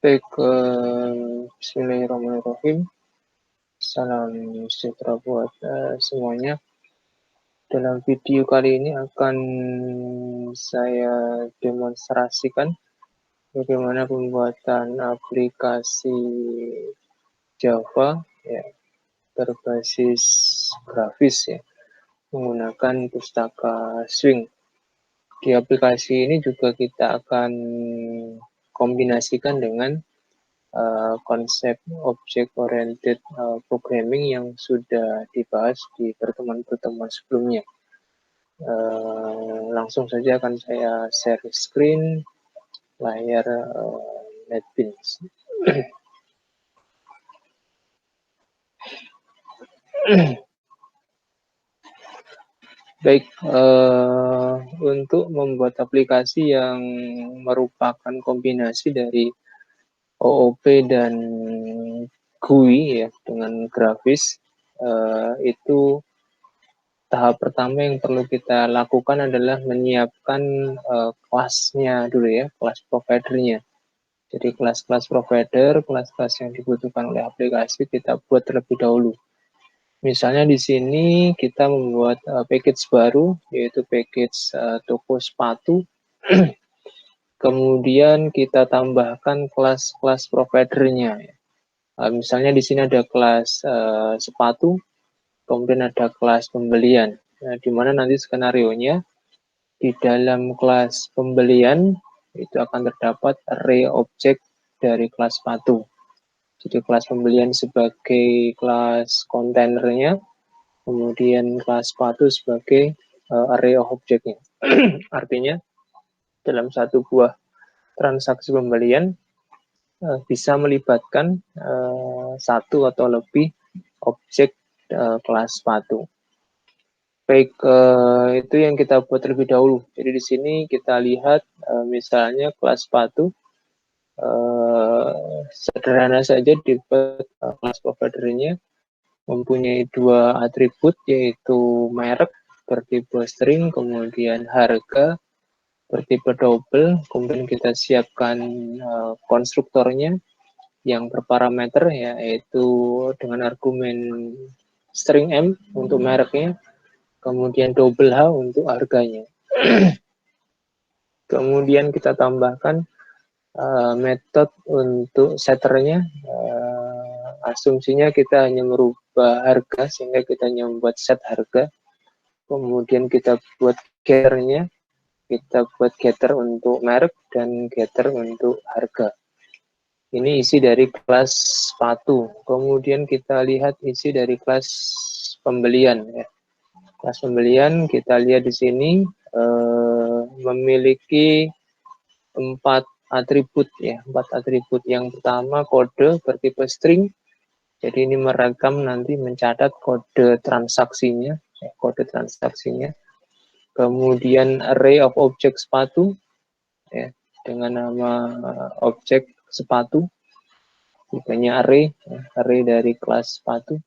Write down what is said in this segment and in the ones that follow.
Baik, bismillahirrahmanirrahim. Salam sejahtera buat semuanya. Dalam video kali ini akan saya demonstrasikan bagaimana pembuatan aplikasi Java ya, berbasis grafis ya, menggunakan pustaka Swing. Di aplikasi ini juga kita akan kombinasikan dengan konsep object-oriented programming yang sudah dibahas di pertemuan-pertemuan sebelumnya. Langsung saja akan saya share screen layar NetBeans. Baik, untuk membuat aplikasi yang merupakan kombinasi dari OOP dan GUI ya dengan grafis, itu tahap pertama yang perlu kita lakukan adalah menyiapkan kelasnya dulu ya, kelas providernya. Jadi kelas-kelas provider, kelas-kelas yang dibutuhkan oleh aplikasi kita buat terlebih dahulu. Misalnya di sini kita membuat package baru, yaitu package toko sepatu. Kemudian kita tambahkan kelas-kelas providernya. Misalnya di sini ada kelas sepatu, kemudian ada kelas pembelian. Nah, di mana nanti skenario-nya di dalam kelas pembelian itu akan terdapat array objek dari kelas sepatu. Jadi kelas pembelian sebagai kelas kontainernya, kemudian kelas sepatu sebagai array of objeknya. Artinya dalam satu buah transaksi pembelian bisa melibatkan satu atau lebih objek kelas sepatu. Baik, itu yang kita buat terlebih dahulu. Jadi di sini kita lihat misalnya kelas sepatu, sederhana saja dibuat kelas providernya mempunyai dua atribut, yaitu merek bertipe string, kemudian harga bertipe double, kemudian kita siapkan konstruktornya yang berparameter yaitu dengan argumen string M untuk mereknya, kemudian double H untuk harganya. Kemudian kita tambahkan metode untuk setternya. Asumsinya kita hanya merubah harga sehingga kita hanya membuat set harga. Kemudian kita buat getternya, kita buat getter untuk merek dan getter untuk harga. Ini isi dari kelas sepatu. Kemudian kita lihat isi dari kelas pembelian ya. Kelas pembelian kita lihat di sini memiliki 4 atribut ya, 4 atribut. Yang pertama kode bertipe string. Jadi ini merekam nanti mencatat kode transaksinya, kode transaksinya. Kemudian array of object sepatu ya, dengan nama objek sepatu. Tipenya array, array dari kelas sepatu.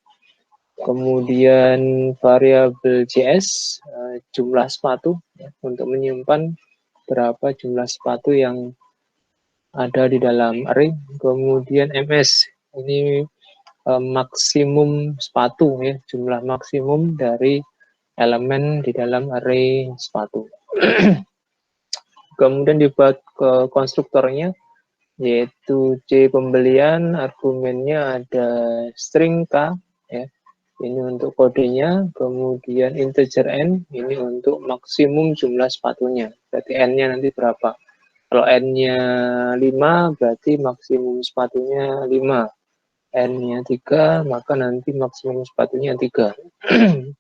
Kemudian variabel JS, jumlah sepatu ya, untuk menyimpan berapa jumlah sepatu yang ada di dalam array. Kemudian MS, ini maksimum sepatu ya, jumlah maksimum dari elemen di dalam array sepatu. Kemudian dibuat ke konstruktornya, yaitu C pembelian, argumennya ada string K ya, ini untuk kodenya, kemudian integer N, ini untuk maksimum jumlah sepatunya, berarti N-nya nanti berapa. Kalau N-nya 5, berarti maksimum sepatunya 5. N-nya 3, maka nanti maksimum sepatunya 3.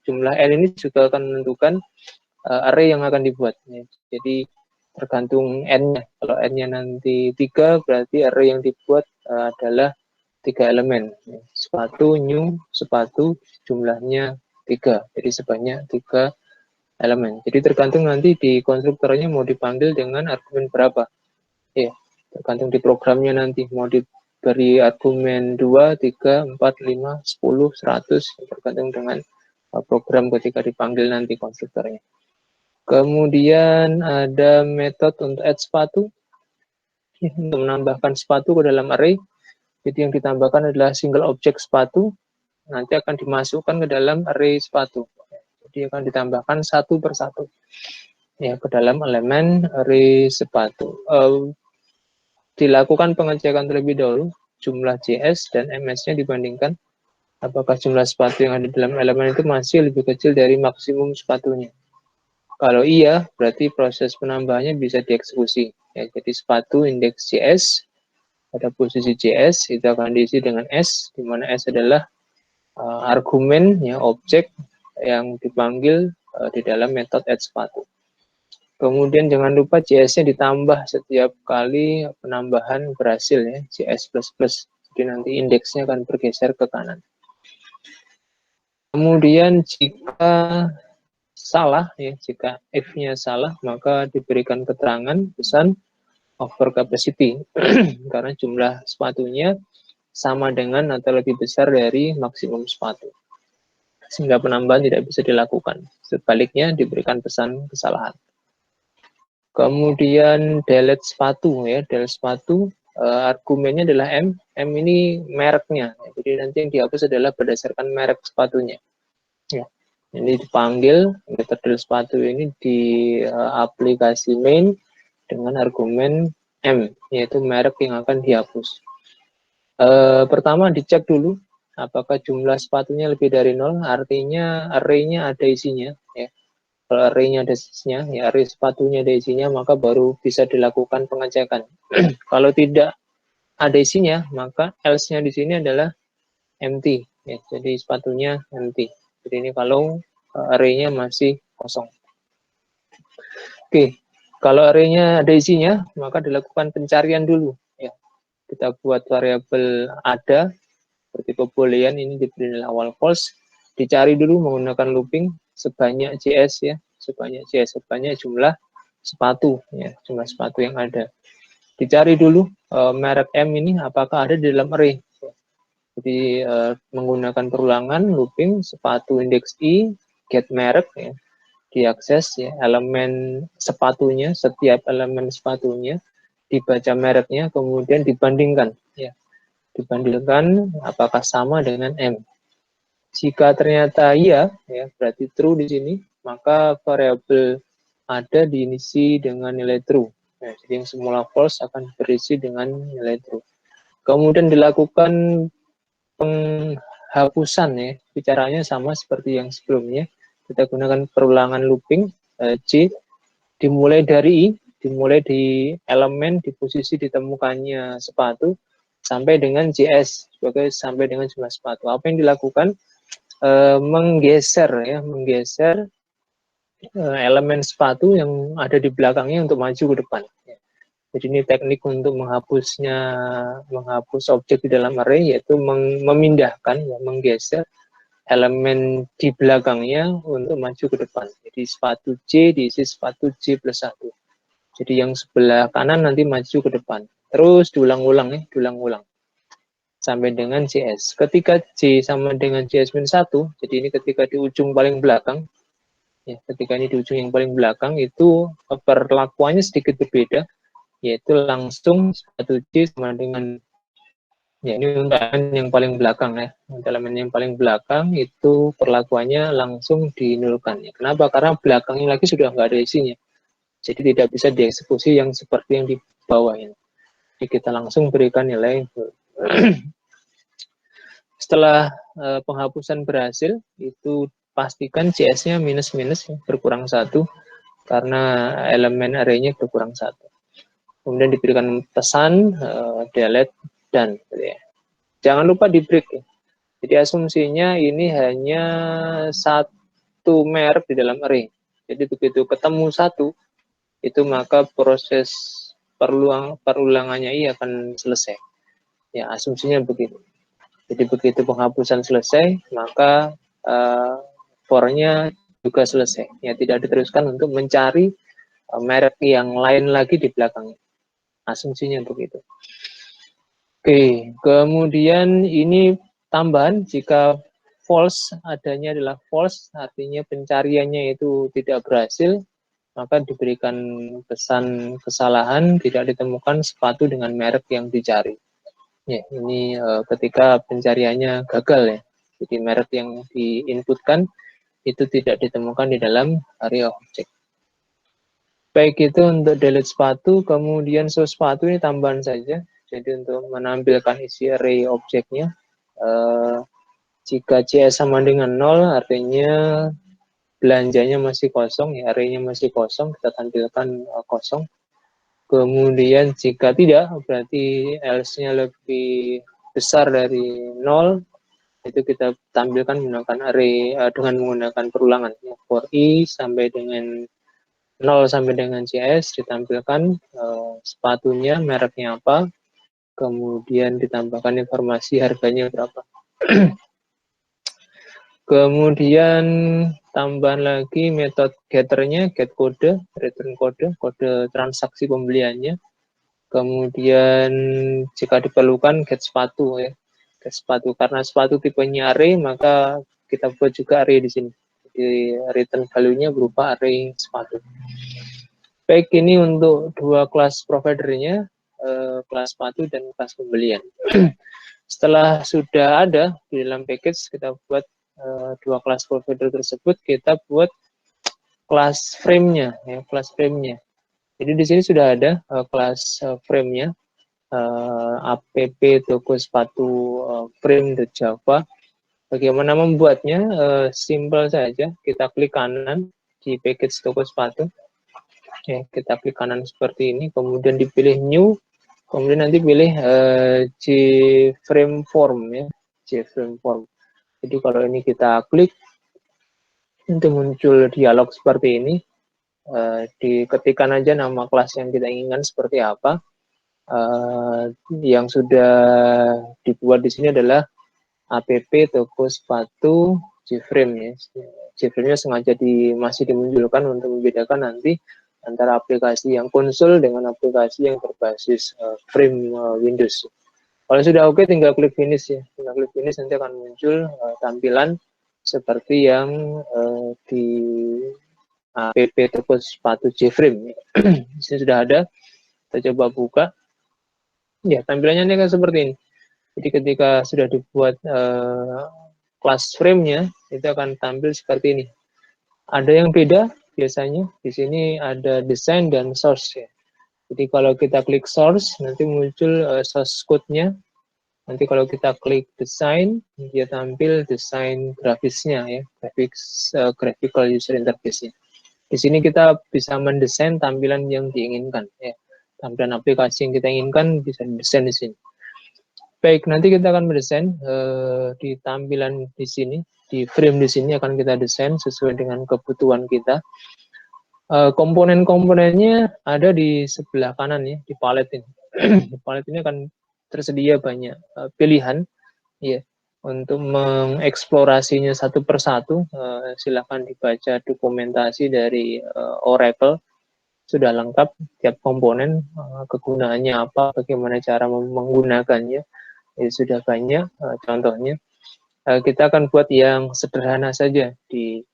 Jumlah N ini juga akan menentukan array yang akan dibuat. Ya. Jadi tergantung N-nya. Kalau N-nya nanti 3, berarti array yang dibuat adalah 3 elemen. Ya. Sepatu, new, sepatu, jumlahnya 3. Jadi sebanyak 3 elemen. Jadi tergantung nanti di konstruktornya mau dipanggil dengan argumen berapa. Ya, tergantung di programnya nanti mau diberi argumen 2, 3, 4, 5, 10, 100, tergantung dengan program ketika dipanggil nanti konstruktornya. Kemudian ada metode untuk add sepatu. untuk menambahkan sepatu ke dalam array. Jadi yang ditambahkan adalah single object sepatu, nanti akan dimasukkan ke dalam array sepatu. Jadi akan ditambahkan satu persatu ya ke dalam elemen array sepatu. Dilakukan pengecekan terlebih dahulu jumlah JS dan MS-nya dibandingkan apakah jumlah sepatu yang ada dalam elemen itu masih lebih kecil dari maksimum sepatunya. Kalau iya, berarti proses penambahannya bisa dieksekusi. Ya, jadi sepatu indeks JS pada posisi JS itu akan diisi dengan S, di mana S adalah argumen ya objek yang dipanggil di dalam metode add sepatu. Kemudian jangan lupa JS-nya ditambah setiap kali penambahan berhasil ya, JS++. Jadi nanti indeksnya akan bergeser ke kanan. Kemudian jika salah ya, jika if-nya salah maka diberikan keterangan pesan over capacity karena jumlah sepatunya sama dengan atau lebih besar dari maksimum sepatu. Sehingga penambahan tidak bisa dilakukan. Sebaliknya diberikan pesan kesalahan. Kemudian delete sepatu ya, delete sepatu argumennya adalah M. M ini mereknya. Jadi nanti yang dihapus adalah berdasarkan merek sepatunya. Ya. Ini dipanggil metode sepatu ini di aplikasi main dengan argumen M, yaitu merek yang akan dihapus. Pertama dicek dulu apakah jumlah sepatunya lebih dari 0, artinya array-nya ada isinya. Ya. Kalau array-nya ada isinya, ya array sepatunya ada isinya, maka baru bisa dilakukan pengecekan. Kalau tidak ada isinya, maka else-nya di sini adalah empty. Ya. Jadi sepatunya empty. Jadi ini kalau array-nya masih kosong. Oke, kalau array-nya ada isinya, maka dilakukan pencarian dulu. Ya. Kita buat variabel ada, bertipe boolean ini diberi nilai awal false. Dicari dulu menggunakan looping sebanyak JS ya, sebanyak jumlah sepatu ya, jumlah sepatu yang ada. Dicari dulu merek M ini apakah ada di dalam array. Jadi menggunakan perulangan looping sepatu indeks I get merek ya, diakses ya elemen sepatunya, setiap elemen sepatunya dibaca mereknya, kemudian dibandingkan ya, dibandingkan apakah sama dengan M. Jika ternyata iya ya, berarti true di sini, maka variabel ada diisi dengan nilai true. Nah, jadi yang semula false akan berisi dengan nilai true. Kemudian dilakukan penghapusan ya, bicaranya sama seperti yang sebelumnya. Kita gunakan perulangan looping C, dimulai dari I, dimulai di elemen di posisi ditemukannya sepatu sampai dengan JS sebagai sampai dengan jumlah sepatu. Apa yang dilakukan? Menggeser ya, menggeser elemen sepatu yang ada di belakangnya untuk maju ke depan. Jadi ini teknik untuk menghapus objek di dalam array, yaitu memindahkan, ya, menggeser elemen di belakangnya untuk maju ke depan. Jadi sepatu C diisi sepatu J plus 1. Jadi yang sebelah kanan nanti maju ke depan. Terus diulang-ulang ya, diulang-ulang sampai dengan JS. Ketika J sama dengan JS min 1, jadi ini ketika di ujung paling belakang, ya, ketika ini di ujung yang paling belakang itu perlakuannya sedikit berbeda, yaitu langsung sepatu J sama dengan, ya ini untuk elemen yang paling belakang ya, untuk elemen yang paling belakang itu perlakuannya langsung dinulkan. Ya. Kenapa? Karena belakangnya lagi sudah nggak ada isinya, jadi tidak bisa dieksekusi yang seperti yang di bawah ini. Jadi kita langsung berikan nilai. Setelah penghapusan berhasil, itu pastikan JS-nya minus-minus, ya, berkurang 1, karena elemen array-nya berkurang 1. Kemudian diberikan pesan delete dan ya. Jangan lupa di break ya. Jadi asumsinya ini hanya satu merek di dalam array. Jadi begitu ketemu 1, itu maka proses perulangannya ini akan selesai. Ya, asumsinya begitu. Jadi begitu penghapusan selesai, maka for-nya juga selesai. Ya, tidak diteruskan untuk mencari merek yang lain lagi di belakangnya. Asumsinya begitu. Oke, kemudian ini tambahan jika false, adanya adalah false, artinya pencariannya itu tidak berhasil, maka diberikan pesan kesalahan tidak ditemukan sepatu dengan merek yang dicari. Ya, ini ketika pencariannya gagal ya. Jadi merek yang diinputkan itu tidak ditemukan di dalam area objek. Baik itu untuk delete sepatu, kemudian show sepatu ini tambahan saja. Jadi untuk menampilkan isi array objeknya, jika CS sama dengan 0 artinya belanjanya masih kosong, ya array-nya masih kosong, kita tampilkan kosong. Kemudian jika tidak, berarti else-nya lebih besar dari 0, itu kita tampilkan menggunakan array dengan menggunakan perulangan. For i sampai dengan 0 sampai dengan CS ditampilkan sepatunya, mereknya apa, kemudian ditambahkan informasi harganya berapa. Kemudian tambahan lagi metode getternya, get kode, return kode, kode transaksi pembeliannya. Kemudian jika diperlukan get sepatu ya, get sepatu karena sepatu tipenya array maka kita buat juga array di sini. Jadi return value-nya berupa array sepatu. Baik, ini untuk dua kelas providernya, kelas sepatu dan kelas pembelian. Setelah sudah ada di dalam package, kita buat dua kelas provider tersebut, kita buat kelas frame-nya, ya, kelas frame-nya. Jadi di sini sudah ada kelas frame-nya, app toko sepatu frame.java. Bagaimana membuatnya? Simple saja, kita klik kanan di package toko sepatu. Ya, kita klik kanan seperti ini, kemudian dipilih new, kemudian nanti pilih JFrame form ya, JFrame form. Jadi kalau ini kita klik, nanti muncul dialog seperti ini. Diketikkan aja nama kelas yang kita inginkan seperti apa. Yang sudah dibuat di sini adalah app toko sepatu JFrame ya. JFrame-nya sengaja masih dimunculkan untuk membedakan nanti antara aplikasi yang konsol dengan aplikasi yang berbasis frame Windows. Kalau sudah oke, tinggal klik finish ya. Tinggal klik finish, nanti akan muncul tampilan seperti yang di app toko sepatu JFrame. Di sini sudah ada. Kita coba buka. Ya, tampilannya ini akan seperti ini. Jadi ketika sudah dibuat kelas frame-nya, itu akan tampil seperti ini. Ada yang beda biasanya. Di sini ada design dan source ya. Jadi kalau kita klik source, nanti muncul source code-nya. Nanti kalau kita klik design, dia tampil desain grafisnya ya, graphical user interface-nya. Di sini kita bisa mendesain tampilan yang diinginkan ya. Tampilan aplikasi yang kita inginkan bisa didesain di sini. Baik, nanti kita akan mendesain di tampilan di sini, di frame di sini akan kita desain sesuai dengan kebutuhan kita. Komponen-komponennya ada di sebelah kanan ya, di palet ini. Di palet ini akan tersedia banyak pilihan ya. Untuk mengeksplorasinya satu persatu, silakan dibaca dokumentasi dari Oracle. Sudah lengkap tiap komponen, kegunaannya apa, bagaimana cara menggunakannya. Ya, sudah banyak contohnya. Kita akan buat yang sederhana saja di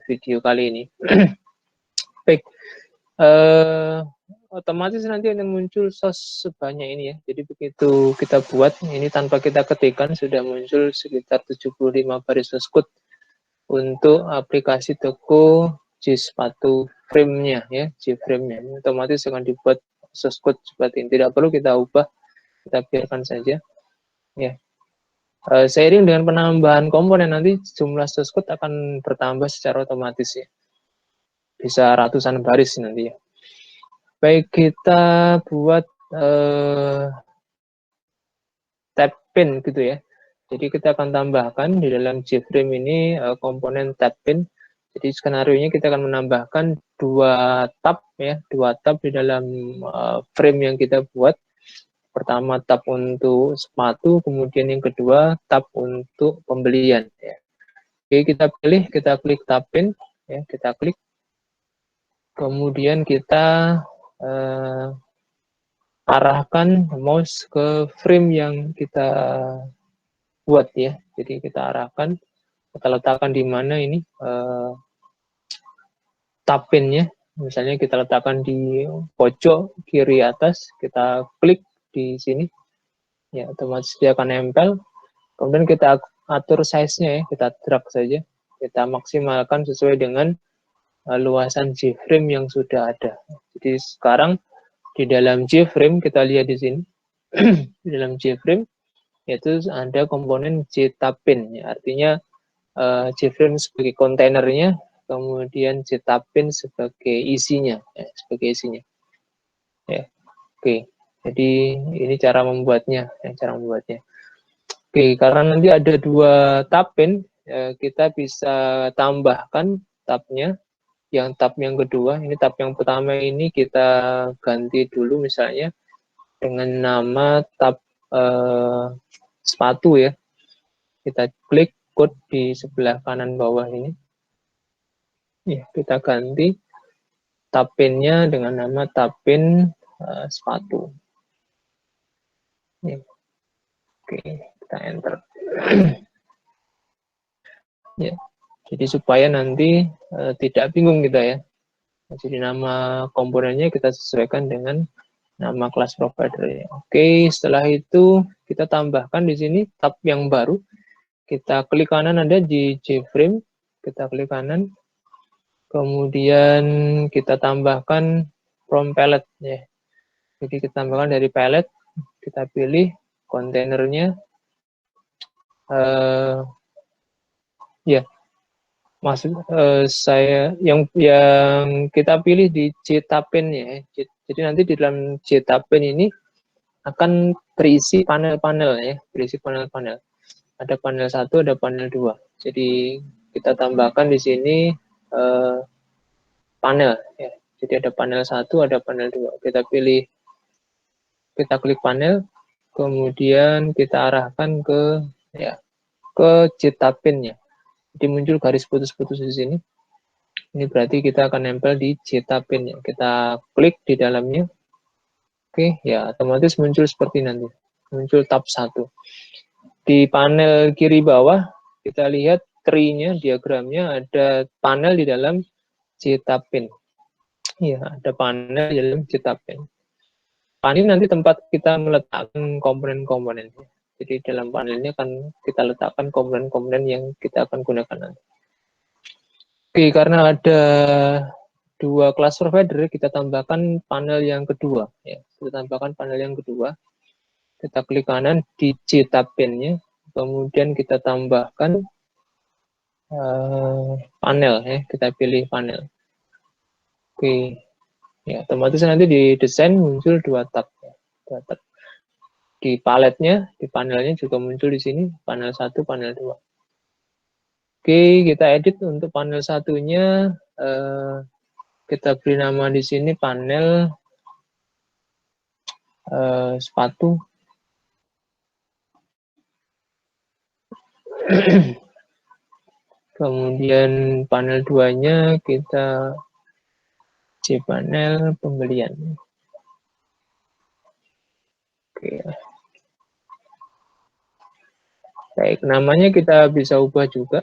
video kali ini. Baik, otomatis nanti akan muncul source sebanyak ini ya. Jadi begitu kita buat ini tanpa kita ketikkan sudah muncul sekitar 75 baris source code untuk aplikasi toko sepatu frame-nya ya, frame-nya. Otomatis akan dibuat source code seperti ini. Tidak perlu kita ubah, kita biarkan saja ya. Seiring dengan penambahan komponen nanti jumlah source code akan bertambah secara otomatis ya. Bisa ratusan baris nanti ya. Baik, kita buat tab pin gitu ya. Jadi kita akan tambahkan di dalam JFrame ini komponen tab pin. Jadi skenario-nya kita akan menambahkan dua tab ya, dua tab di dalam frame yang kita buat. Pertama tab untuk sepatu, kemudian yang kedua tab untuk pembelian ya. Oke, kita pilih, kita klik tab pin ya, kita klik. Kemudian kita arahkan mouse ke frame yang kita buat ya. Jadi kita arahkan, kita letakkan di mana ini tab-pinnya, misalnya kita letakkan di pojok kiri atas, kita klik di sini, ya otomatis dia akan nempel. Kemudian kita atur size-nya ya, kita drag saja, kita maksimalkan sesuai dengan luasan J-frame yang sudah ada. Jadi sekarang di dalam J-frame kita lihat di sini, di dalam J-frame yaitu ada komponen JTabPin, ya, artinya J-frame sebagai kontainernya, kemudian JTabPin sebagai isinya, ya, sebagai isinya. Ya, oke. Jadi ini cara membuatnya, cara membuatnya. Oke, karena nanti ada 2 tab-pin, kita bisa tambahkan tabnya. Yang tab yang kedua, ini tab yang pertama ini kita ganti dulu misalnya dengan nama tab sepatu ya. Kita klik code di sebelah kanan bawah ini. Ya, kita ganti tab-pinnya dengan nama tab-pin sepatu. Ya. Oke, kita enter. Ya, jadi supaya nanti tidak bingung kita ya. Jadi nama komponennya kita sesuaikan dengan nama kelas provider. Oke, setelah itu kita tambahkan di sini tab yang baru. Kita klik kanan ada di J-frame, kita klik kanan. Kemudian kita tambahkan from palette ya. Jadi kita tambahkan dari palette, kita pilih kontainernya. Ya, maksud saya yang kita pilih di JTabPin ya. Jadi nanti di dalam JTabPin ini akan terisi panel-panel ya, berisi panel-panel. Ada panel 1, ada panel 2. Jadi kita tambahkan di sini panel ya. Jadi ada panel 1, ada panel 2. Kita pilih, kita klik panel, kemudian kita arahkan ke ya ke JTabPin-nya. Jadi muncul garis putus-putus di sini. Ini berarti kita akan nempel di JTabPin-nya. Kita klik di dalamnya. Oke, ya otomatis muncul seperti nanti. Muncul tab 1. Di panel kiri bawah, kita lihat tree-nya, diagramnya, ada panel di dalam JTabPin. Ya, ada panel di dalam JTabPin. Panel ini nanti tempat kita meletakkan komponen-komponen. Jadi dalam panel ini akan kita letakkan komponen-komponen yang kita akan gunakan nanti. Oke, karena ada 2 kelas provider, kita tambahkan panel yang kedua. Ya, kita tambahkan panel yang kedua. Kita klik kanan di JTabPin-nya, kemudian kita tambahkan panel ya, kita pilih panel. Oke, ya otomatis nanti di desain muncul 2 tab. Ya. 2 tab. Di paletnya, di panelnya juga muncul di sini, panel 1, panel 2. Oke, kita edit untuk panel satunya, kita beri nama di sini panel sepatu. Kemudian panel 2-nya kita panel pembelian. Oke. Baik, namanya kita bisa ubah juga.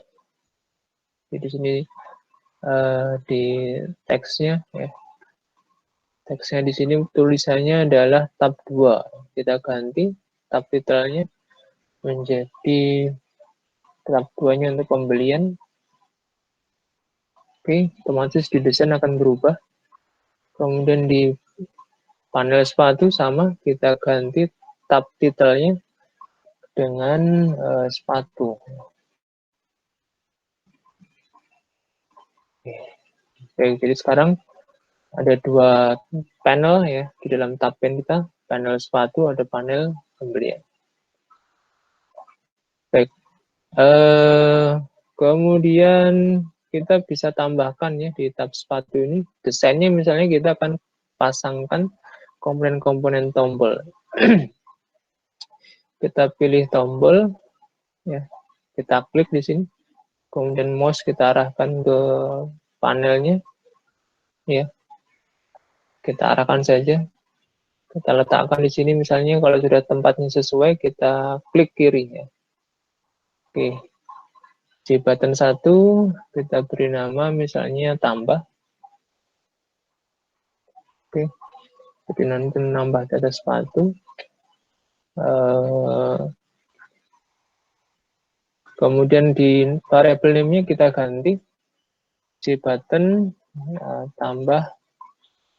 Di sini di teksnya ya. Teksnya di sini tulisannya adalah tab 2. Kita ganti tab titelnya menjadi tab 2-nya untuk pembelian. Oke, otomatis di desain akan berubah. Kemudian di panel sepatu sama, kita ganti tab titelnya dengan sepatu. Oke, jadi sekarang ada 2 panel ya di dalam tab-pin kita, panel sepatu, ada panel pembelian. Baik, kemudian kita bisa tambahkan ya di tab sepatu ini, desainnya misalnya kita akan pasangkan komponen-komponen tombol. Kita pilih tombol, ya, kita klik di sini, kemudian mouse kita arahkan ke panelnya, ya, kita arahkan saja, kita letakkan di sini misalnya kalau sudah tempatnya sesuai, kita klik kiri ya. Oke, di button 1 kita beri nama misalnya tambah. Jadi nanti nambah data sepatu. Kemudian di variable name-nya kita ganti JButton tambah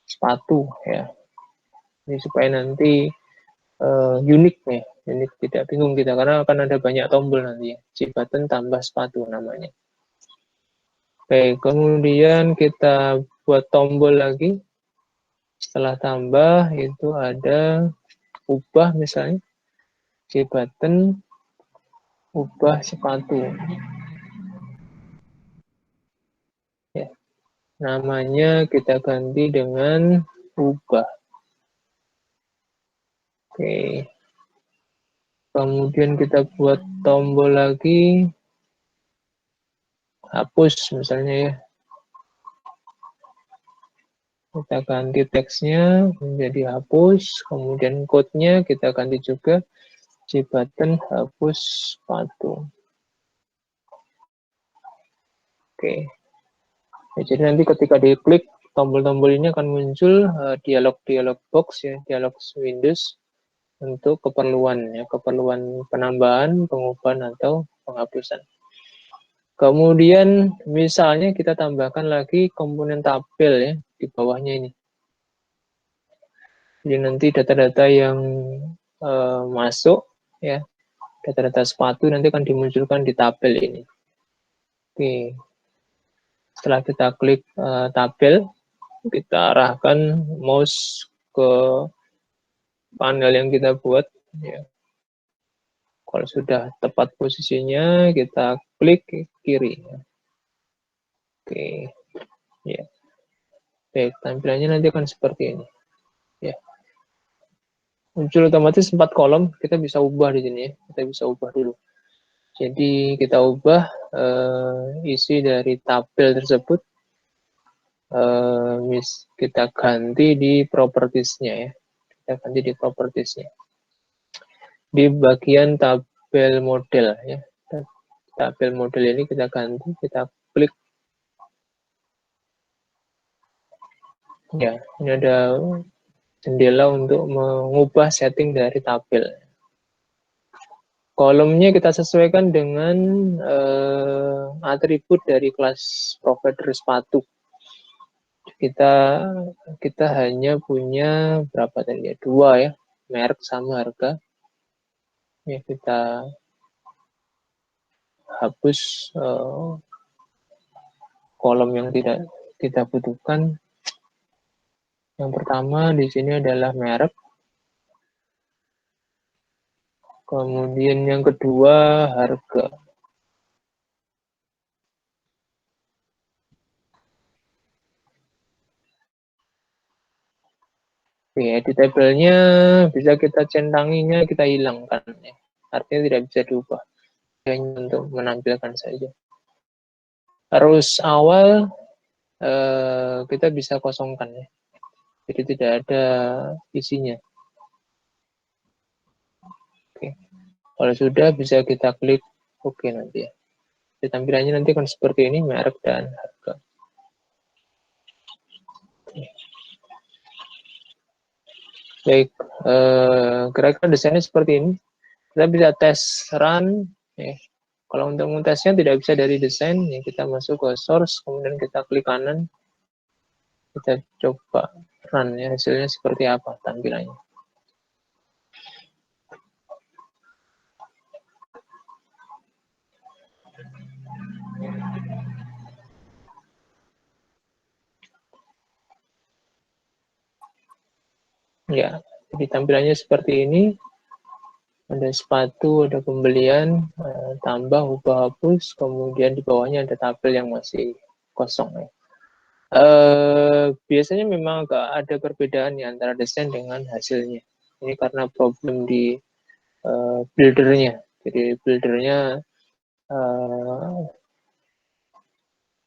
sepatu ya. Ini supaya nanti unik nih, unik, tidak bingung kita karena akan ada banyak tombol nanti ya. JButton tambah sepatu namanya. Oke, kemudian kita buat tombol lagi. Setelah tambah itu ada ubah misalnya JButton ubah sepatu. Ya, namanya kita ganti dengan ubah. Oke. Kemudian kita buat tombol lagi hapus misalnya ya. Kita ganti teksnya menjadi hapus, kemudian code-nya kita ganti juga JButton hapus sepatu. Oke. Ya, jadi nanti ketika diklik tombol-tombol ini akan muncul dialog-dialog box ya, dialog Windows untuk keperluan ya, keperluan penambahan, pengubahan atau penghapusan. Kemudian misalnya kita tambahkan lagi komponen tabel ya di bawahnya ini. Jadi nanti data-data yang masuk ya, data-data sepatu nanti akan dimunculkan di tabel ini. Oke. Setelah kita klik tabel, kita arahkan mouse ke panel yang kita buat ya. Kalau sudah tepat posisinya, kita klik kiri. Oke, ya. Baik, tampilannya nanti akan seperti ini. Ya. Muncul otomatis 4 kolom, kita bisa ubah di sini ya. Kita bisa ubah dulu. Jadi kita ubah isi dari tabel tersebut. Kita ganti di propertiesnya ya. Kita ganti di propertiesnya. Di bagian tabel model ya. Tabel model ini kita ganti, kita klik. Ya, ini ada jendela untuk mengubah setting dari tabel. Kolomnya kita sesuaikan dengan atribut dari kelas provider sepatu. Kita hanya punya berapa tadi ya? 2 ya, merek sama harga. Ya, kita hapus kolom yang tidak kita butuhkan. Yang pertama di sini adalah merek. Kemudian yang kedua harga. Ya, di tabelnya bisa kita centanginya, kita hilangkan. Ya. Artinya tidak bisa diubah. Hanya untuk menampilkan saja. Arus awal kita bisa kosongkan ya. Jadi tidak ada isinya. Oke. Kalau sudah bisa kita klik oke nanti ya. Jadi, tampilannya nanti akan seperti ini, merek dan harga. Baik, kira-kira desainnya seperti ini. Kita bisa tes run. Ya. Kalau untuk mentesnya tidak bisa dari desain, ya kita masuk ke source, kemudian kita klik kanan, kita coba run ya, hasilnya seperti apa tampilannya. Ya, jadi tampilannya seperti ini. Ada sepatu, ada pembelian, tambah, ubah, hapus, kemudian di bawahnya ada tabel yang masih kosong ya. Biasanya memang agak ada perbedaan ya antara desain dengan hasilnya. Ini karena problem di buildernya. Jadi buildernya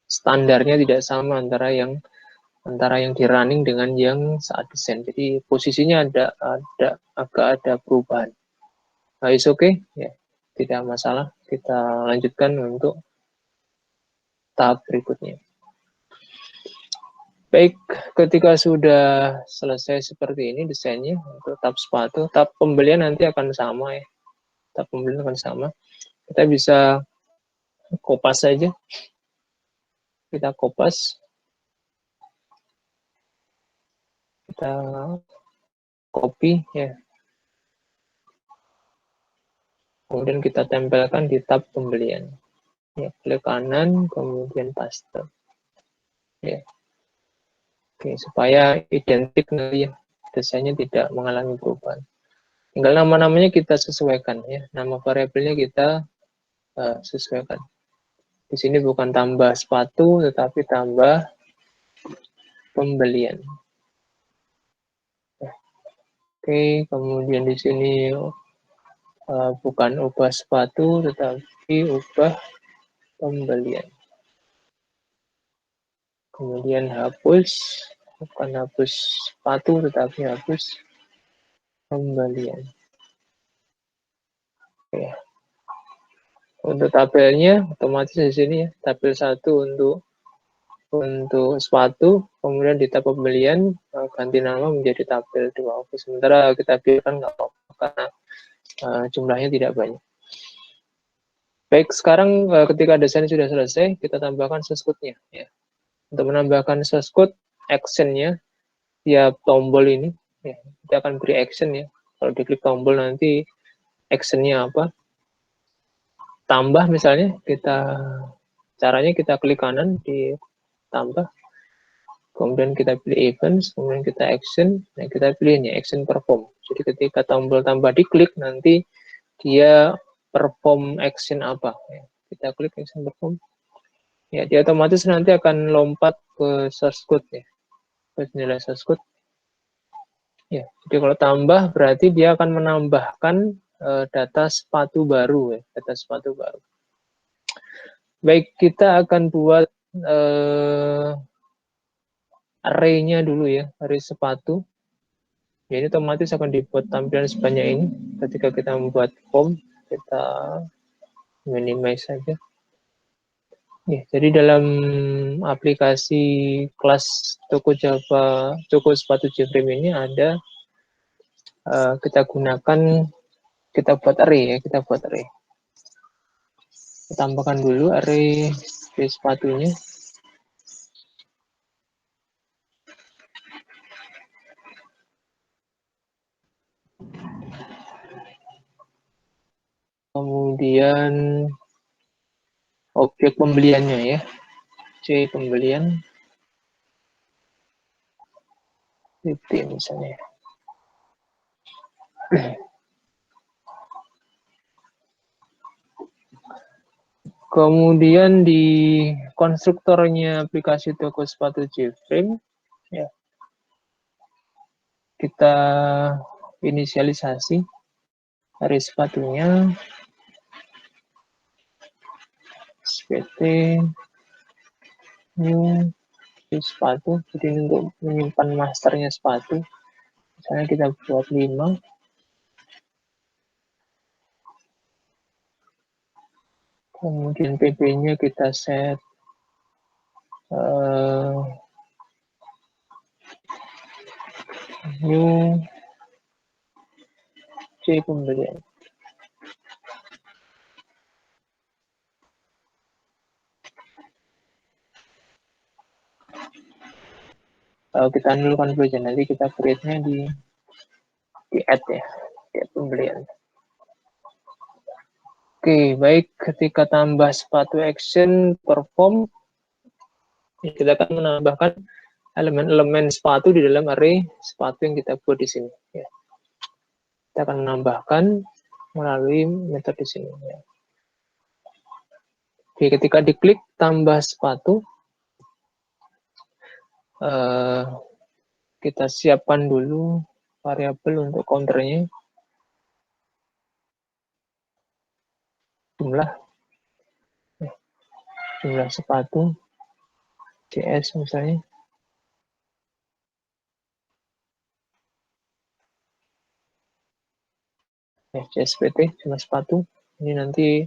standarnya tidak sama antara yang di running dengan yang saat desain. Jadi posisinya agak ada perubahan. Nah, it's okay, ya, tidak masalah. Kita lanjutkan untuk tahap berikutnya. Baik, ketika sudah selesai seperti ini desainnya untuk tab sepatu, tab pembelian nanti akan sama ya. Tab pembelian akan sama. Kita bisa kopas saja. Kita kopas. Kita copy ya. Kemudian kita tempelkan di tab pembelian. Ya, klik kanan, kemudian paste. Ya. Oke, supaya identik nanti ya. Desainnya tidak mengalami perubahan. Tinggal nama-namanya kita sesuaikan ya. Nama variabelnya kita sesuaikan. Di sini bukan tambah sepatu, tetapi tambah pembelian. Oke, kemudian di sini bukan ubah sepatu, tetapi ubah pembelian. Kemudian hapus, bukan hapus sepatu, tetapi hapus pembelian. Oke. Untuk tabelnya, otomatis di sini ya, tabel 1 untuk sepatu, kemudian di tab pembelian ganti nama menjadi tabel 2. Oke, sementara kita biarkan nggak apa-apa karena jumlahnya tidak banyak. Baik, sekarang ketika desain sudah selesai, kita tambahkan source code-nya. Ya. Untuk menambahkan source code, action-nya, tiap tombol ini, ya, kita akan beri action ya. Kalau diklik tombol nanti action-nya apa? Tambah misalnya, caranya kita klik kanan di tambah, kemudian kita pilih events, kemudian kita action, nah kita pilih action perform. Jadi ketika tombol tambah diklik, nanti dia perform action apa. Ya. Kita klik action perform, ya dia otomatis nanti akan lompat ke source code ya, ke nilai source code. Ya, jadi kalau tambah berarti dia akan menambahkan data sepatu baru ya, data sepatu baru. Baik, kita akan buat array-nya dulu ya, array sepatu. Ya, ini otomatis akan dibuat tampilan sebanyak ini. Ketika kita membuat form, kita minimize saja. Ya, jadi dalam aplikasi kelas Toko Java, Toko Sepatu JFrame ini ada kita gunakan, kita buat array ya, kita buat array. Kita tambahkan dulu array sepatunya. Kemudian objek pembeliannya ya, C pembelian, titik misalnya. Kemudian di konstruktornya aplikasi Toko Sepatu JFrame, ya, kita inisialisasi array sepatunya, spt new sepatu. Jadi ini untuk menyimpan masternya sepatu. Misalnya kita buat 5. Kemudian pb-nya kita set new C pembelian. Kita nulkan dulu aja, nanti kita create-nya di add ya, di add pembelian. Oke, baik, ketika tambah sepatu action perform, kita akan menambahkan elemen-elemen sepatu di dalam array sepatu yang kita buat di sini. Ya. Kita akan menambahkan melalui metode di sini. Ya. Oke, ketika diklik tambah sepatu, kita siapkan dulu variabel untuk counternya, jumlah sepatu CS misalnya. Ya, CSPT jumlah sepatu. Ini nanti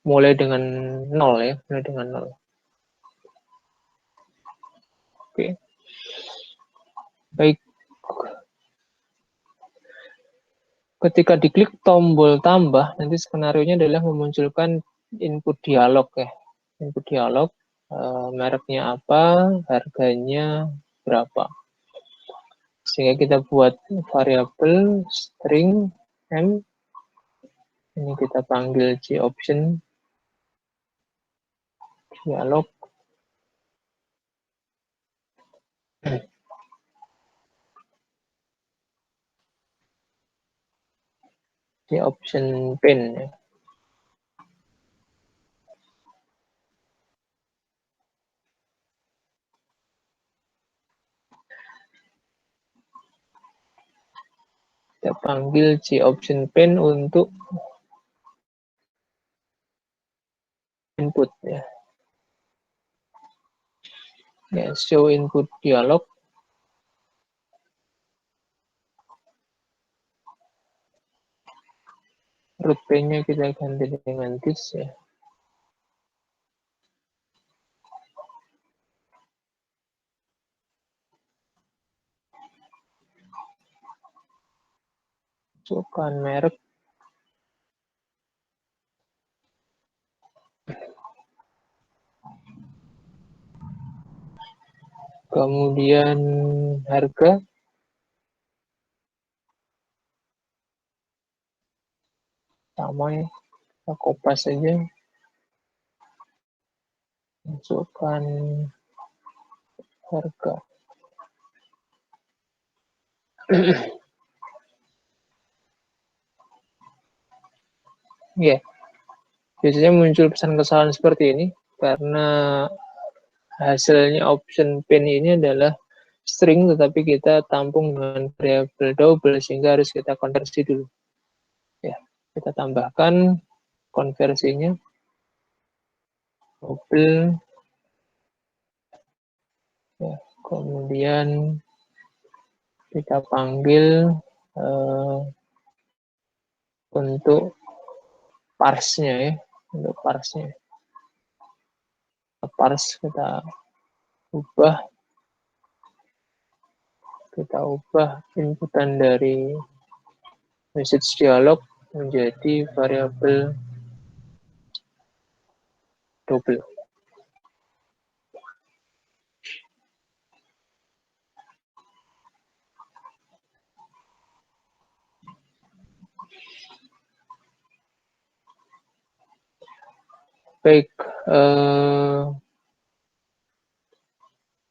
mulai dengan 0 ya, mulai dengan 0. Oke. Baik. Ketika diklik tombol tambah, nanti skenario-nya adalah memunculkan input dialog ya. Input dialog, mereknya apa, harganya berapa. Sehingga kita buat variabel string m, ini kita panggil JOption dialog. JOption pin ya. Kita panggil JOption pin untuk input ya. Ya, show input dialog. Root P-nya kita ganti dengan this ya. Masukkan merek. Kemudian harga. Sama ya. Kita kopas saja. Masukkan harga. Ya, biasanya muncul pesan kesalahan seperti ini karena hasilnya option pin ini adalah string, tetapi kita tampung dengan variabel double sehingga harus kita konversi dulu. Ya, kita tambahkan konversinya double. Ya, kemudian kita panggil untuk parse-nya ya, untuk parse-nya. Parse kita ubah inputan dari message dialog menjadi variabel double. Baik,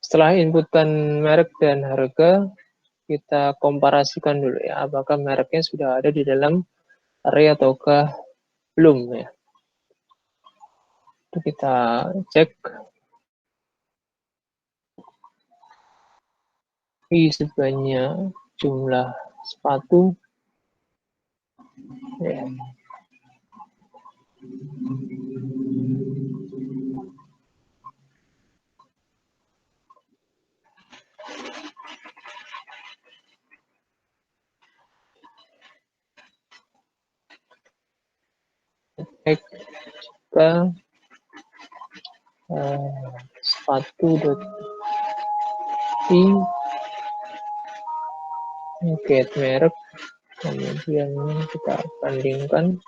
setelah inputan merek dan harga, kita komparasikan dulu ya, apakah mereknya sudah ada di dalam array ataukah belum ya. Itu kita cek sebanyak jumlah sepatu ya. Cek ke sepatu.i get merek, kemudian kita bandingkan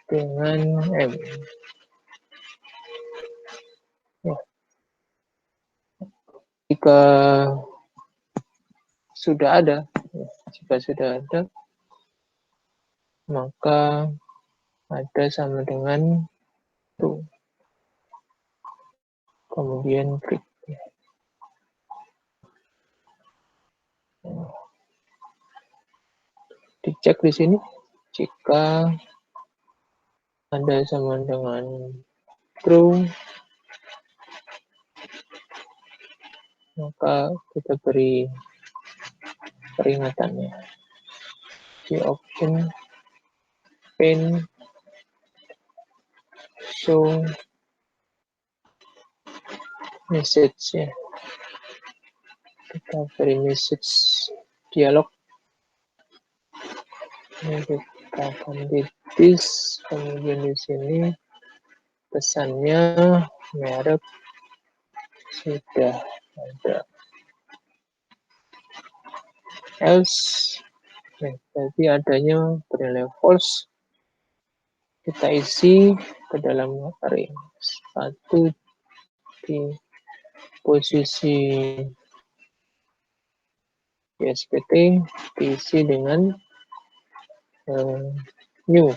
dengan M ya. Jika sudah ada maka ada sama dengan true, kemudian klik. Dicek di sini jika ada sama dengan true, maka kita beri peringatannya. JOption pin show message ya. Kita beri message dialog. Ini kita ganti this, kemudian di sini pesannya merek sudah ada. Else, berarti adanya bernilai false. Kita isi ke dalam array. Satu di posisi SPT diisi dengan new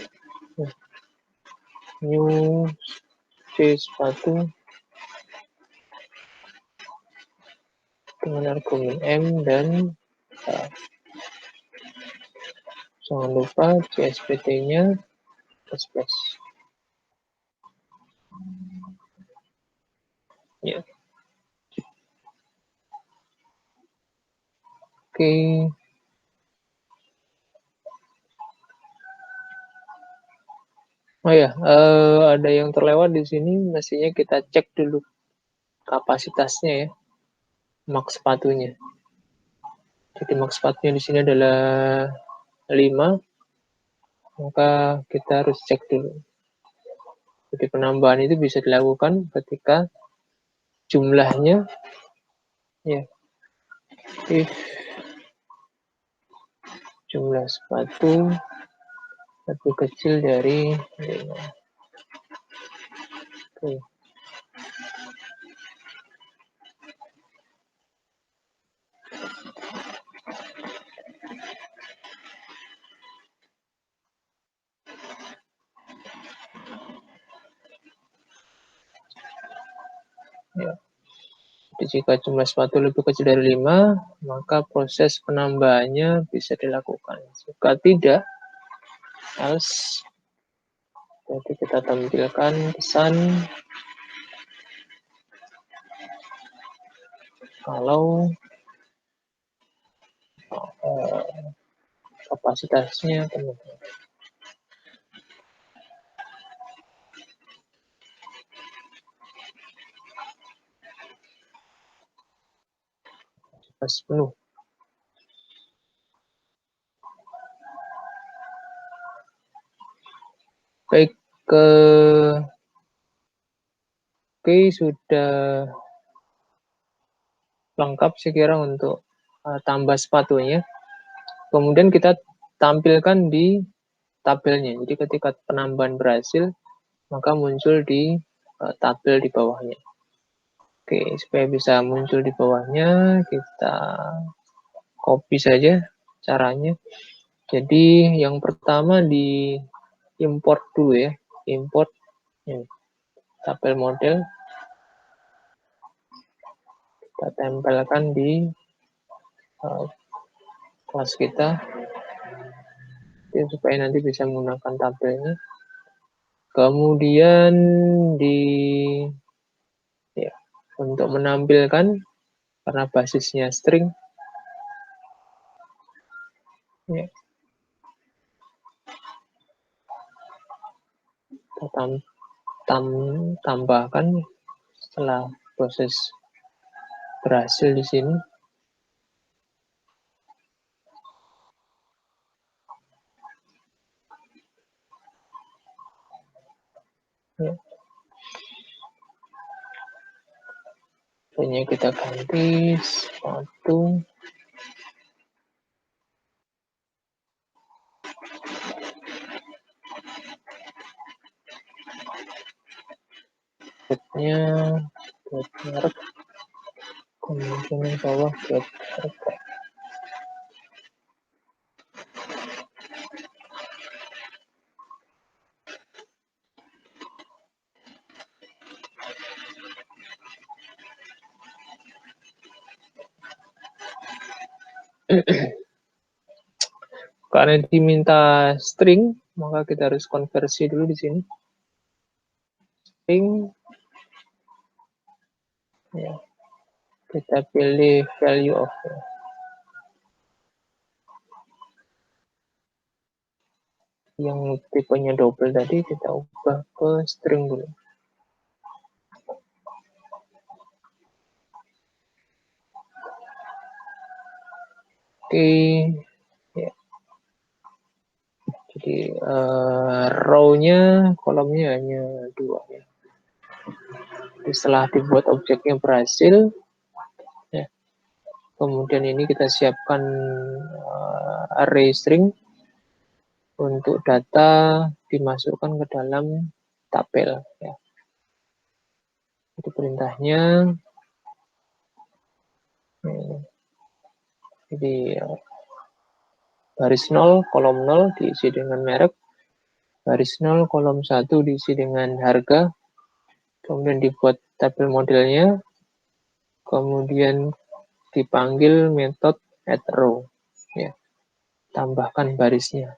C sepatu dengan argumen M dan jangan lupa CSPT-nya plus. Ya. Oke. Oh ya, ada yang terlewat di sini, mestinya kita cek dulu kapasitasnya ya, max sepatunya. Jadi max sepatunya di sini adalah 5, maka kita harus cek dulu. Jadi penambahan itu bisa dilakukan ketika jumlahnya ya, if jumlah sepatu lebih kecil dari 5. Oke. Ya. Jadi jika jumlah sepatu lebih kecil dari 5, maka proses penambahannya bisa dilakukan. Jika tidak, else, jadi kita tampilkan pesan kalau kapasitasnya penuh. Pas penuh. Baik, oke, sudah lengkap saya kira untuk tambah sepatunya. Kemudian kita tampilkan di tabelnya. Jadi ketika penambahan berhasil, maka muncul di tabel di bawahnya. Oke, supaya bisa muncul di bawahnya, kita copy saja caranya. Jadi yang pertama di import dulu ya, import ini, tabel model, kita tempelkan di kelas kita, ya, supaya nanti bisa menggunakan tabelnya. Kemudian ya, untuk menampilkan karena basisnya string, ya, kita tambahkan setelah proses berhasil di sini. Ya. Hanya kita ganti sepatu. Setnya buat merek, kemudian bawah buat harga. Karena diminta string, maka kita harus konversi dulu di sini. String, ya, kita pilih value of, yang tipenya double tadi kita ubah ke string dulu. Oke, ya. Jadi row-nya, kolomnya hanya 2 ya. Jadi setelah dibuat objeknya berhasil, ya, kemudian ini kita siapkan array string untuk data dimasukkan ke dalam tabel. Ya. Itu perintahnya. Jadi baris 0, kolom 0 diisi dengan merek, baris 0, kolom 1 diisi dengan harga, kemudian dibuat tabel modelnya, kemudian dipanggil metode addRow. Ya. Tambahkan barisnya.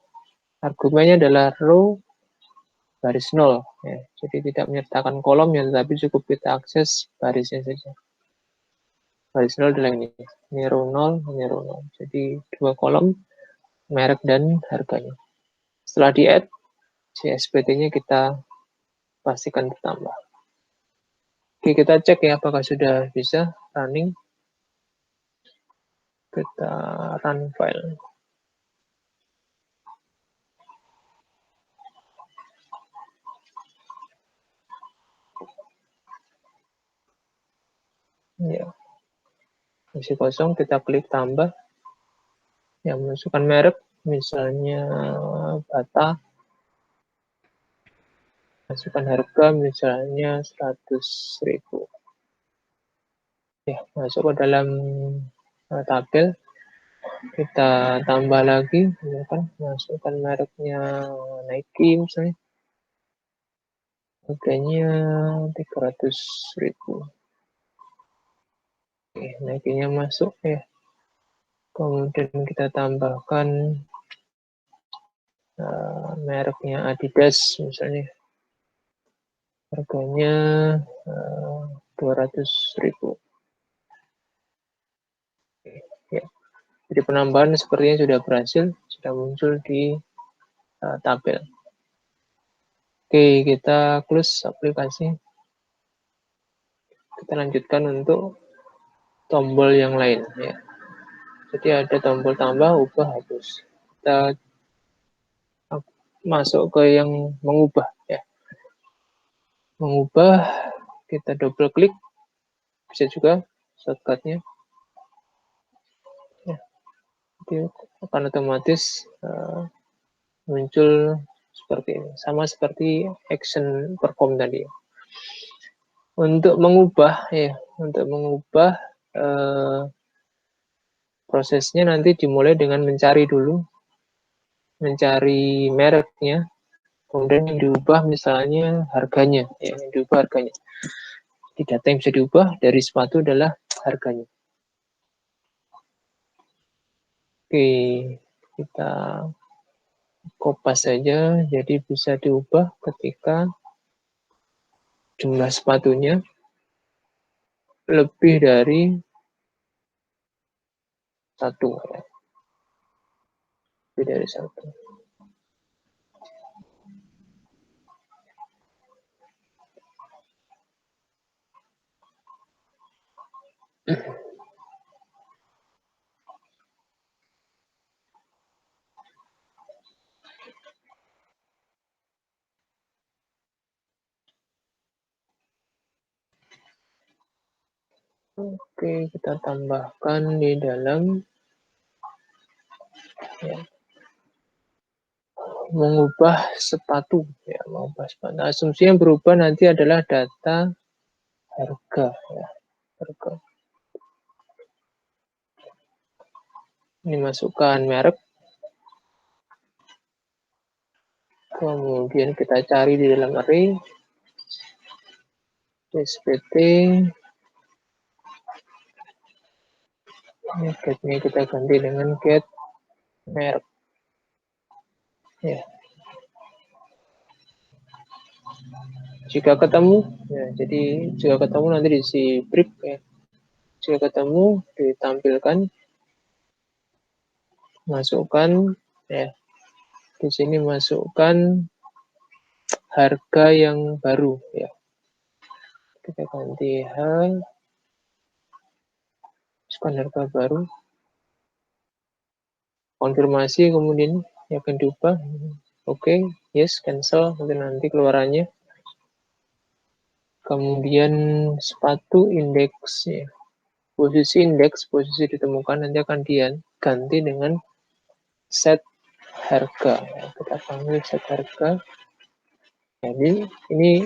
Argumennya adalah row baris 0. Ya. Jadi tidak menyertakan kolomnya, tetapi cukup kita akses barisnya saja. Baris 0 adalah ini. Ini row 0, ini row 0. Jadi 2 kolom, merek dan harganya. Setelah di-add, CSPT-nya kita pastikan bertambah. Oke, kita cek ya apakah sudah bisa running. Kita run file. Ya. Isi kosong, kita klik tambah. Yang masukkan merek, misalnya Bata. Masukkan harga, misalnya 100.000. Ya, masuk ke dalam tabel. Kita tambah lagi, ya kan, masukkan mereknya Nike misalnya. Harganya 300.000. Oke, Nike-nya masuk ya. Kemudian kita tambahkan mereknya Adidas misalnya. Harganya 200.000. Ya. Jadi penambahan sepertinya sudah berhasil, sudah muncul di tabel. Oke, kita close aplikasi. Kita lanjutkan untuk tombol yang lain ya. Jadi ada tombol tambah, ubah, hapus. Kita masuk ke yang mengubah ya. Mengubah, kita double klik, bisa juga shortcutnya. Ya. Jadi akan otomatis muncul seperti ini, sama seperti action perform tadi. Untuk mengubah ya, prosesnya nanti dimulai dengan mencari dulu, mencari mereknya, kemudian yang diubah misalnya harganya, ya, yang diubah harganya. Jadi data yang bisa diubah dari sepatu adalah harganya. Oke, kita kopas saja, jadi bisa diubah ketika jumlah sepatunya lebih dari 1. Ya. Lebih dari 1. Oke, kita tambahkan di dalam ya, mengubah sepatu. Ya, mengubah sepatu. Asumsi yang berubah nanti adalah data harga. Ya, harga. Ini masukkan merek. Kemudian kita cari di dalam array. SPT. Get-nya kita ganti dengan get merek. Ya. Jika ketemu, ya, jadi jika ketemu nanti diisi brief ya. Jika ketemu ditampilkan, masukkan ya. Di sini masukkan harga yang baru ya. Kita ganti masukkan harga baru. Konfirmasi kemudian yang akan diubah. Oke, yes, cancel, nanti keluarannya. Kemudian sepatu indeksnya. Posisi ditemukan nanti akan diganti dengan set harga. Kita panggil set harga. Jadi ini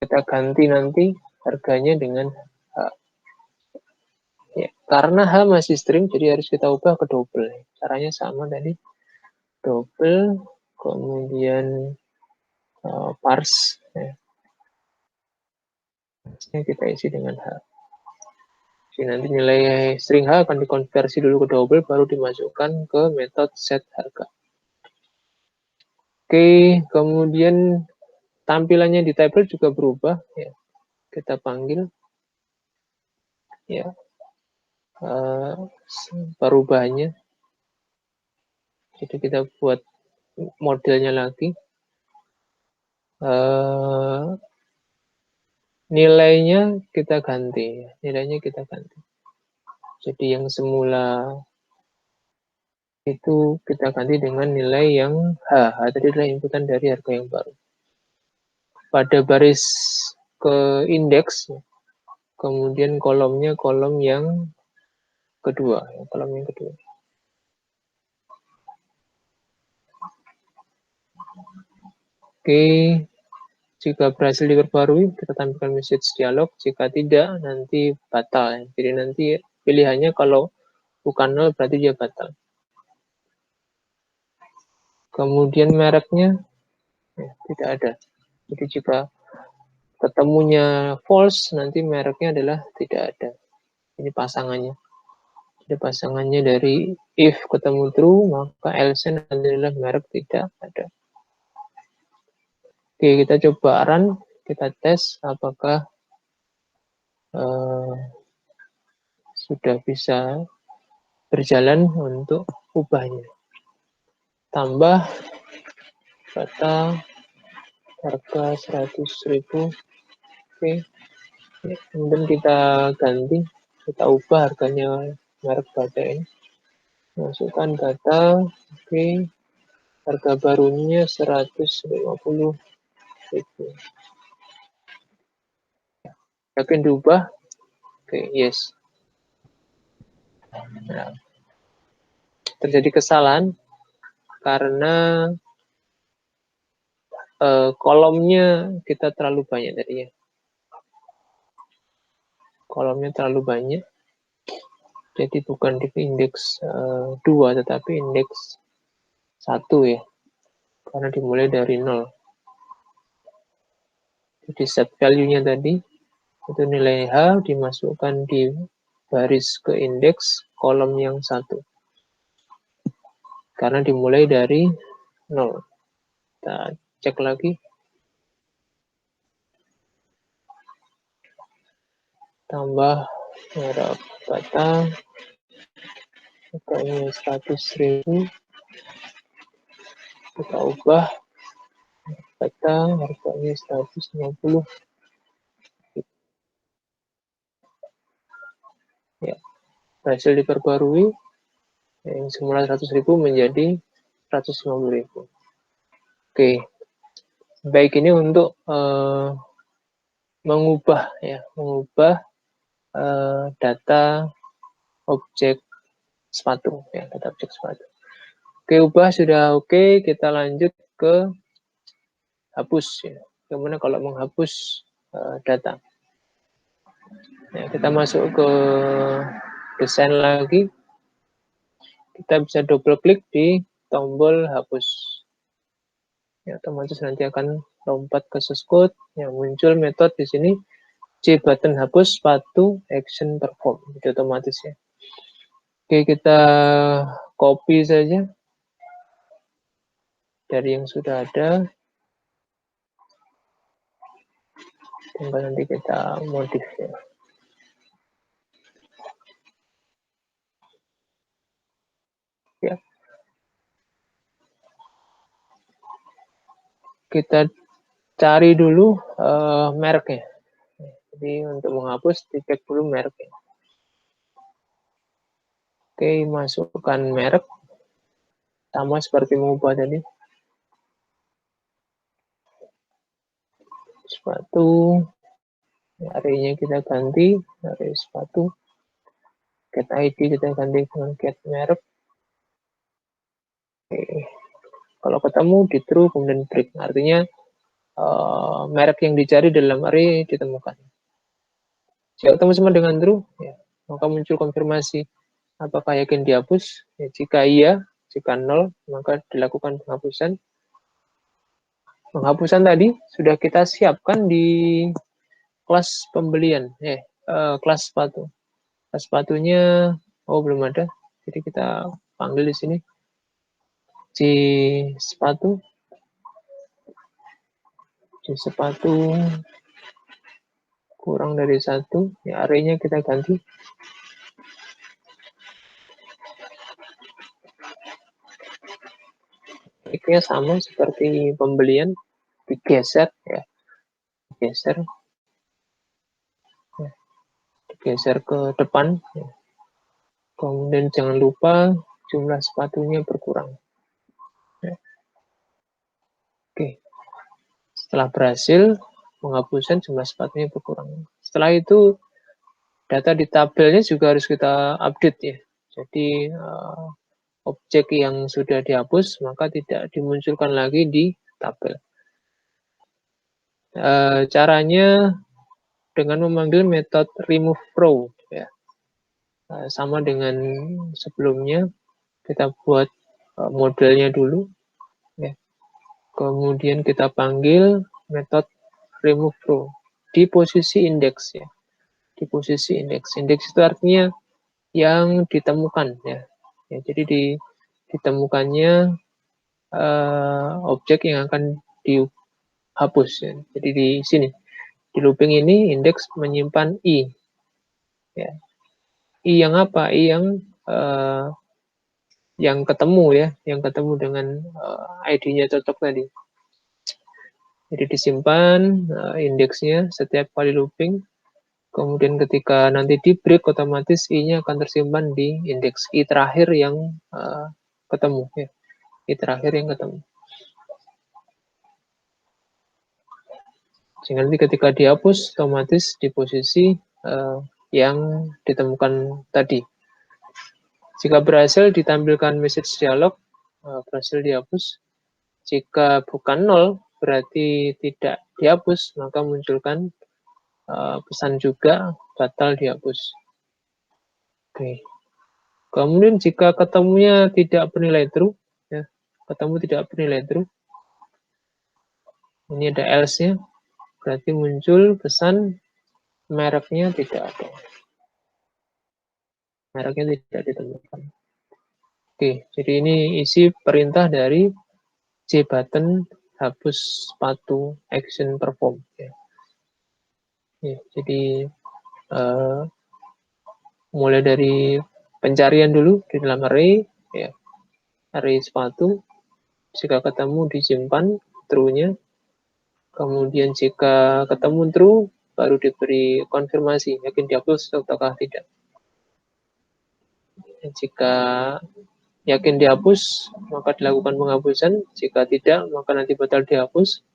kita ganti nanti harganya dengan H. Ya, karena H masih string, jadi harus kita ubah ke double. Caranya sama tadi, double, kemudian parse. Ya. Kita isi dengan H. Jadi nanti nilai string H akan dikonversi dulu ke double, baru dimasukkan ke metode set harga. Oke, kemudian tampilannya di table juga berubah. Ya. Kita panggil ya perubahannya. Jadi kita buat modelnya lagi. Nilainya kita ganti. Nilainya kita ganti. Jadi yang semula itu kita ganti dengan nilai yang H. H tadi adalah inputan dari harga yang baru. Pada baris ke indeks, kemudian kolomnya kolom yang kedua. Kolom yang kedua. Oke, jika berhasil diperbarui, kita tampilkan message dialog. Jika tidak, nanti batal. Jadi nanti pilihannya kalau bukan 0, berarti dia batal. Kemudian mereknya tidak ada. Jadi jika ketemunya false, nanti mereknya adalah tidak ada. Ini pasangannya. Jadi pasangannya dari if ketemu true, maka else nanti adalah merek tidak ada. Oke, kita coba run, kita tes apakah sudah bisa berjalan untuk ubahnya. Tambah data harga 100.000. Oke. Kemudian kita ganti, kita ubah harganya merek data ini. Masukkan data, oke. Harga barunya 150.000. Yakin diubah? Oke, yes. Nah, terjadi kesalahan karena kolomnya kita terlalu banyak tadi ya. Kolomnya terlalu banyak. Jadi bukan di indeks 2, tetapi indeks 1 ya. Karena dimulai dari 0. Jadi set value-nya tadi, itu nilai H dimasukkan di baris ke indeks kolom yang 1. Karena dimulai dari 0. Kita cek lagi. Tambah merek data. Harganya 100.000. Kita ubah data harganya 150. Ya, berhasil diperbarui. Yang semula 100.000 menjadi 150.000. Oke, baik, ini untuk mengubah data objek sepatu ya, data objek sepatu. Oke, ubah sudah oke, kita lanjut ke hapus ya. Bagaimana kalau menghapus data? Ya, kita masuk ke desain lagi. Kita bisa double klik di tombol hapus. Ya, otomatis nanti akan lompat ke source code yang muncul metode di sini C button hapus sepatu action perform. Itu otomatis ya. Oke, kita copy saja dari yang sudah ada. Tinggal nanti kita modif ya. Ya. Kita cari dulu mereknya. Jadi untuk menghapus dicek dulu mereknya. Oke, masukkan merek. sama seperti mengubah tadi. Sepatu, array-nya kita ganti, array sepatu, get ID kita ganti dengan get merek. Oke. Kalau ketemu di true kemudian break, artinya merek yang dicari dalam array ditemukan. Jika ketemu sama dengan true, ya, maka muncul konfirmasi apakah yakin dihapus. Ya, jika iya, jika nol, maka dilakukan penghapusan. Penghapusan tadi sudah kita siapkan di kelas pembelian, kelas sepatu. Kelas sepatunya, belum ada, jadi kita panggil di sini di sepatu, kurang dari 1, ya array-nya kita ganti. Kliknya sama seperti pembelian, digeser ya, digeser ke depan ya. Kemudian jangan lupa jumlah sepatunya berkurang ya. Oke, setelah berhasil penghapusan jumlah sepatunya berkurang. Setelah itu data di tabelnya juga harus kita update ya. Jadi objek yang sudah dihapus maka tidak dimunculkan lagi di tabel. Caranya dengan memanggil metode remove row ya. Sama dengan sebelumnya, kita buat modelnya dulu ya. Kemudian kita panggil metode remove row di posisi indeks ya. Di posisi indeks. Indeks itu artinya yang ditemukan ya. Jadi ditemukannya objek yang akan dihapus ya. Jadi di sini di looping ini indeks menyimpan i ya. I yang apa? I yang ketemu ya, yang ketemu dengan ID-nya cocok tadi. Jadi disimpan indeksnya setiap kali looping. Kemudian ketika nanti di break otomatis i-nya akan tersimpan di indeks i terakhir yang ketemu ya. I terakhir yang ketemu. Sehingga nanti ketika dihapus otomatis di posisi yang ditemukan tadi. Jika berhasil ditampilkan message dialog, berhasil dihapus. Jika bukan 0, berarti tidak dihapus, maka munculkan pesan juga batal dihapus. Oke. Kemudian jika ketemunya tidak bernilai true, ya, ketemu tidak bernilai true, ini ada else-nya, berarti muncul pesan mereknya tidak ada. Mereknya tidak ditemukan. Oke, jadi ini isi perintah dari JButton hapus sepatu action perform. Ya. Jadi mulai dari pencarian dulu di dalam array, ya, array sepatu. Jika ketemu disimpan true-nya. Kemudian jika ketemu true, baru diberi konfirmasi yakin dihapus ataukah tidak. Dan jika yakin dihapus, maka dilakukan penghapusan. Jika tidak, maka nanti batal dihapus.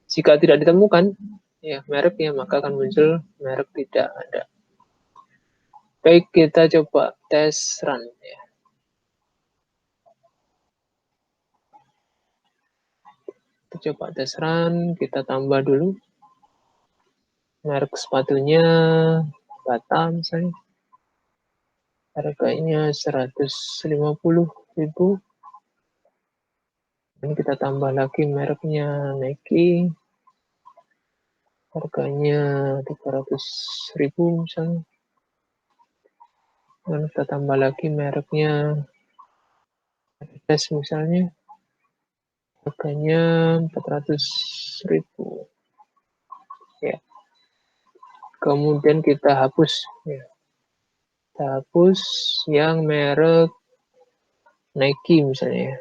Jika tidak ditemukan ya mereknya, maka akan muncul merek tidak ada. Baik, kita coba tes run ya. Kita coba tes run, kita tambah dulu merek sepatunya Bata misalnya. Harganya 150.000. Ini kita tambah lagi mereknya Nike. Harganya 300.000 misalnya. Dan kita tambah lagi mereknya Adidas misalnya. Harganya 400.000. Ya. Kemudian kita hapus ya. Kita hapus yang merek Nike misalnya.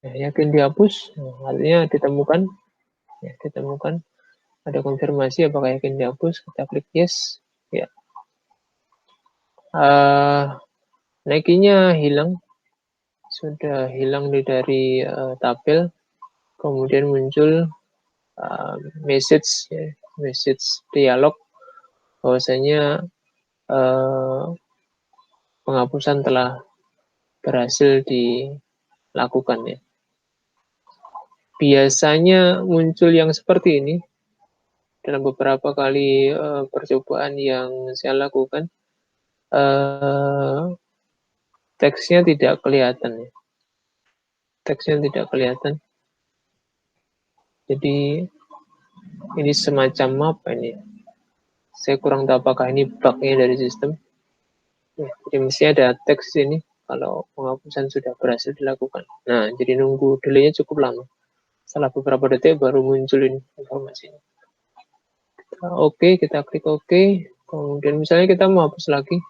Nah, yakin dihapus, nah, artinya ditemukan, ya, ditemukan. Ada konfirmasi apakah yakin dihapus, kita klik yes, ya. Nike-nya hilang, sudah hilang dari tabel, kemudian muncul message, ya, message dialog bahwasanya penghapusan telah berhasil dilakukan, ya. Biasanya muncul yang seperti ini dalam beberapa kali percobaan yang saya lakukan. Teksnya tidak kelihatan, ya. Teksnya tidak kelihatan. Jadi ini semacam apa ini? Saya kurang tahu apakah ini bug-nya dari sistem. Ya, jadi mesti ada teks ini kalau penghapusan sudah berhasil dilakukan. Nah, jadi nunggu delay-nya cukup lama. Setelah beberapa detik baru muncul ini informasinya. Oke, kita klik oke. Kemudian misalnya kita mau hapus lagi.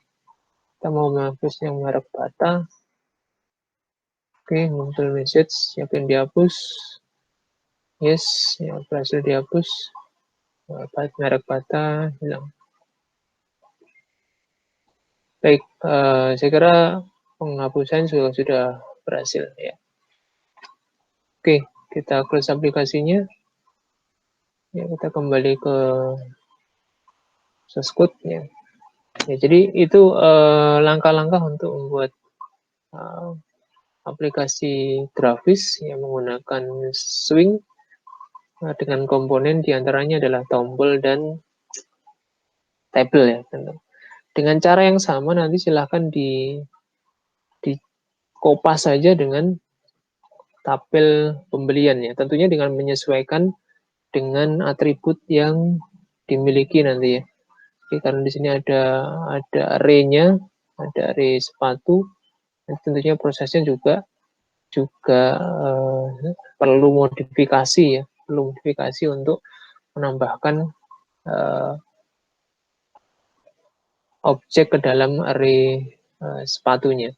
Kita mau menghapus yang merek Bata. Oke, muncul message, yakin dihapus. Yes, ya berhasil dihapus. Merek Bata hilang. Baik, saya kira penghapusan sudah berhasil, ya. Oke, kita close aplikasinya. Ya, kita kembali ke source code, ya. Ya, jadi itu langkah-langkah untuk membuat aplikasi grafis yang menggunakan Swing dengan komponen diantaranya adalah tombol dan tabel, ya. Dengan cara yang sama nanti silahkan di kopas saja dengan tabel pembelian, ya. Tentunya dengan menyesuaikan dengan atribut yang dimiliki nanti, ya. Jadi karena di sini ada array-nya, ada array sepatu, tentunya prosesnya juga perlu modifikasi, ya, perlu modifikasi untuk menambahkan objek ke dalam array sepatunya.